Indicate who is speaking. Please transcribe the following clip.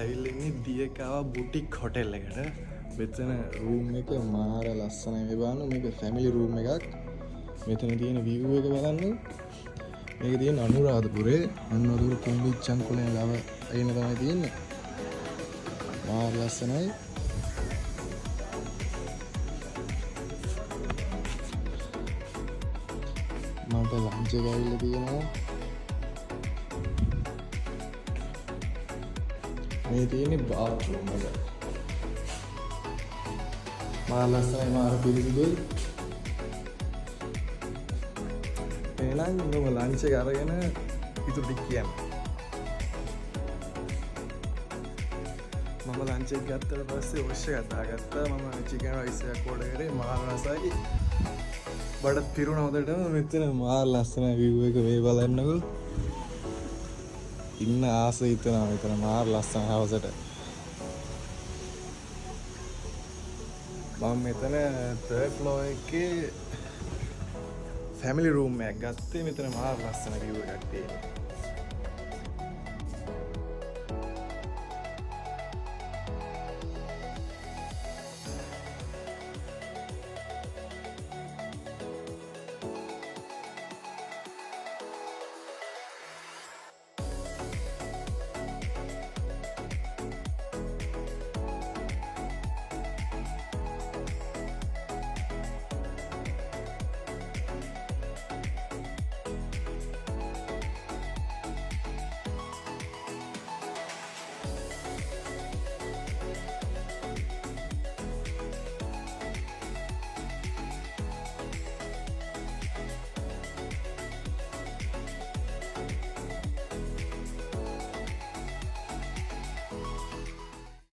Speaker 1: ඇවිල්ලා ඉන්නේ දියකාව බුටික් හොටෙල් එකට. මෙතන රූම් එක මාර ලස්සනයි. මේ බලන්න මේක ෆැමිලි රූම් එකක්. මෙතන තියෙන view එක බලන්න. මේක තියෙන අනුරාධපුරේ අනුරාධපුර කුඹිච්චන් කුලේ ළම එන්න තමයි තියෙන්නේ. මාර ලස්සනයි. මට ලන්ච් එක ඇවිල්ලා තියෙනවා. මේ තියෙන්නේ බාත්රූම් එක. මාර ලස්සනයි මාර පිළිසිදුයි. එහෙනම් මම ලන්ච් එක අරගෙන ඉතුරු ටික කියන්න. මම ලන්ච් එක ගත්තට පස්සේ ඔෂ් එක දාගත්තා. මම චිකන් රයිස් එකක් ඕඩර් කරේ. මාර රසයි. බඩත් පිරුණා හොදටම. මෙතන මාර ලස්සන view එක මේ බලන්නකෝ. ඉන්න ආස හිතනවා මෙතන මාර ලස්සන හවසට. මම මෙතන third floor එකේ ෆැමිලි රූම් එකක් ගත්තේ. මෙතන මාර ලස්සන view එකක් තියෙනවා.